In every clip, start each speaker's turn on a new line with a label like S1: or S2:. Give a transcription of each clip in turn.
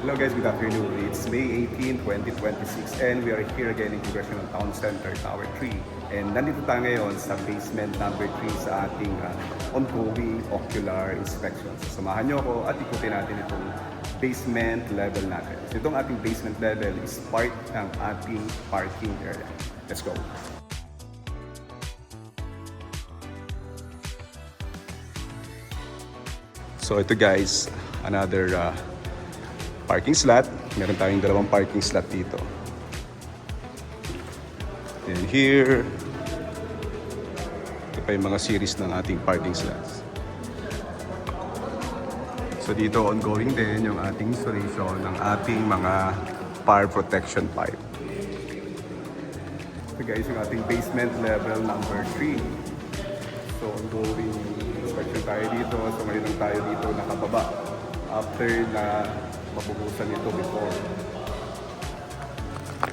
S1: Hello guys, good afternoon. It's May 18, 2026 and we are here again in Congressional Town Center, Tower 3. And nandito tayo ngayon sa basement number 3 sa ating ongoing ocular inspection. So samahan nyo ako at ikutin natin itong basement level natin. So itong ating basement level is part ng ating parking area. Let's go! So ito guys, another parking slot. Meron tayong dalawang parking slot dito. And here, ito pa yung mga series ng ating parking slots. So dito ongoing din yung ating installation ng ating mga fire protection pipe. Ito guys yung ating basement level number 3. So ongoing inspection tayo dito. So ngayon lang tayo dito nakababa after na mabubusan ito before.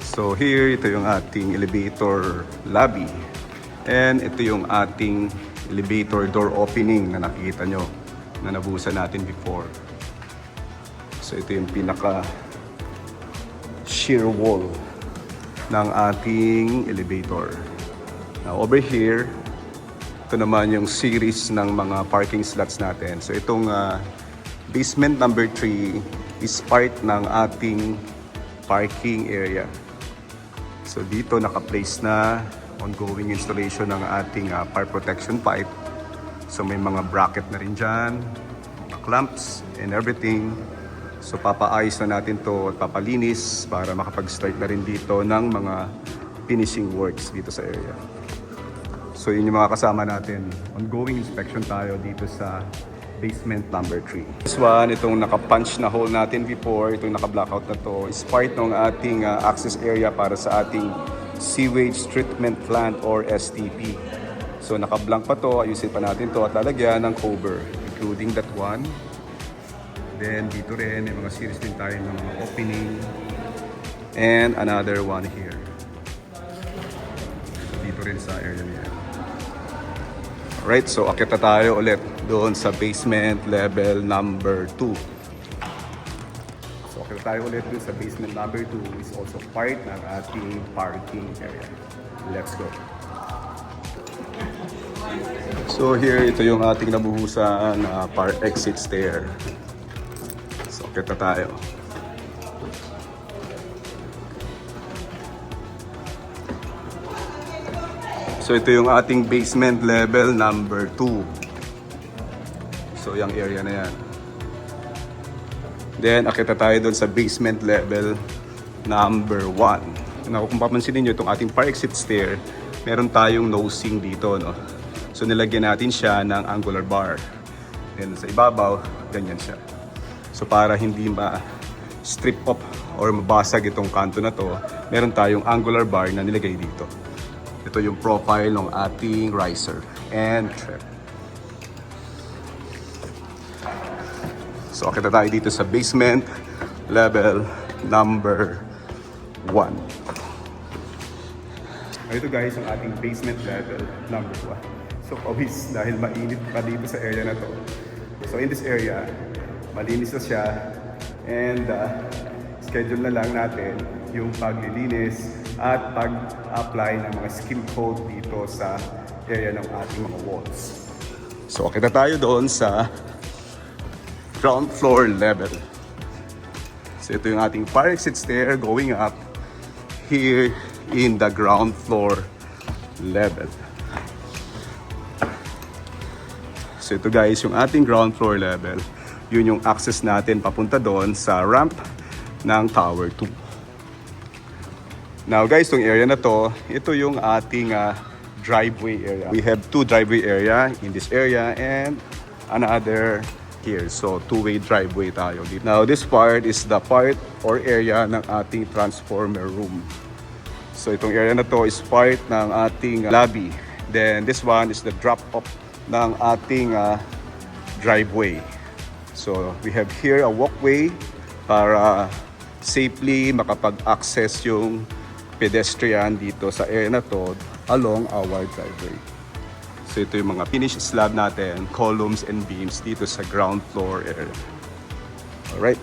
S1: So here, ito yung ating elevator lobby. And ito yung ating elevator door opening na nakikita nyo na nabusan natin before. So ito yung pinaka shear wall ng ating elevator. Now over here, ito naman yung series ng mga parking slots natin. So itong basement number 3 is part ng ating parking area. So dito naka-place na ongoing installation ng ating fire protection pipe. So may mga bracket na rin dyan, mga clamps and everything. So papaayos na natin to at papalinis para makapag-start na rin dito ng mga finishing works dito sa area. So yun yung mga kasama natin. Ongoing inspection tayo dito sa basement number 3. This one, itong naka-punch na hole natin before, itong naka-blackout na to, is part ng ating access area para sa ating sewage treatment plant or STP. So naka-blank pa to, ayusin pa natin to at lalagyan ng cover, including that one. Then dito rin, may mga series din tayo ng mga opening. And another one here. So, dito rin sa area niya. Alright, so akit na tayo ulit doon sa basement level number 2. So akit na tayo ulit doon sa basement number 2 is also part ng ating parking area. Let's go! So here, ito yung ating nabuhusan na exit stair. So akit na tayo. So ito yung ating basement level number 2. So yung area na yan. Then akita tayo doon sa basement level number 1. Kung papansin niyo itong ating fire exit stair, meron tayong nosing dito, no? So nilagyan natin siya ng angular bar. Then sa ibabaw, ganyan siya. So para hindi ma-strip off or mabasag itong kanto na to, meron tayong angular bar na nilagay dito. Ito yung profile ng ating riser and trap. So akita tayo dito sa basement level number 1. Ito guys ang ating basement level number 1. So pawis dahil mainit pa dito sa area na to. So in this area, malinis na siya and schedule na lang natin yung paglilinis at pag-apply ng mga skim coat dito sa area ng ating mga walls. So akita tayo doon sa ground floor level. So ito yung ating fire exit stair going up here in the ground floor level. So ito guys yung ating ground floor level. Yun yung access natin papunta doon sa ramp ng Tower 2. Now guys, itong area na to, ito yung ating driveway area. We have 2 driveway area in this area and another here. So two-way driveway tayo dito. Now this part is the part or area ng ating transformer room. So itong area na to is part ng ating lobby. Then this one is the drop-off ng ating driveway. So we have here a walkway para safely makapag-access yung pedestrian dito sa area na to along our driveway. So ito yung mga finished slab natin, columns and beams dito sa ground floor area. Alright.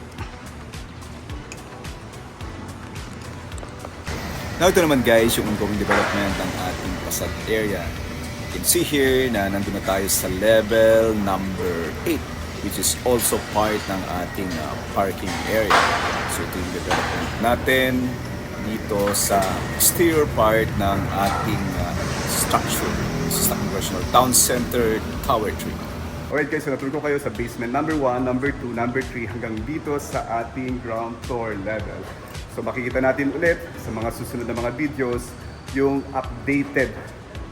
S2: Now ito naman guys, yung ongoing development ng ating facade area. You can see here na nandun na tayo sa level number 8, which is also part ng ating parking area. So ito yung development natin dito sa exterior part ng ating structure. This is the Congressional Town Center Tower 3.
S1: Alright guys, so natulog ko kayo sa basement number 1, number 2, number 3 hanggang dito sa ating ground floor level. So makikita natin ulit sa mga susunod na mga videos yung updated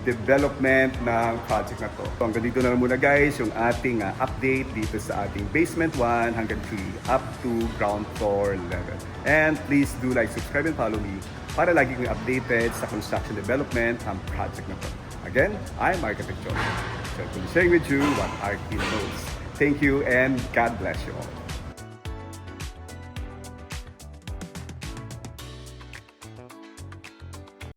S1: development ng project na to. So hanggang dito na lang muna guys yung ating update dito sa ating basement 1 hanggang 3 up to ground floor level. And please do like, subscribe, and follow me para lagi kong updated sa construction development ng project na to. Again, I'm Architect John. So, to be sharing with you what our team knows. Thank you and God bless you all.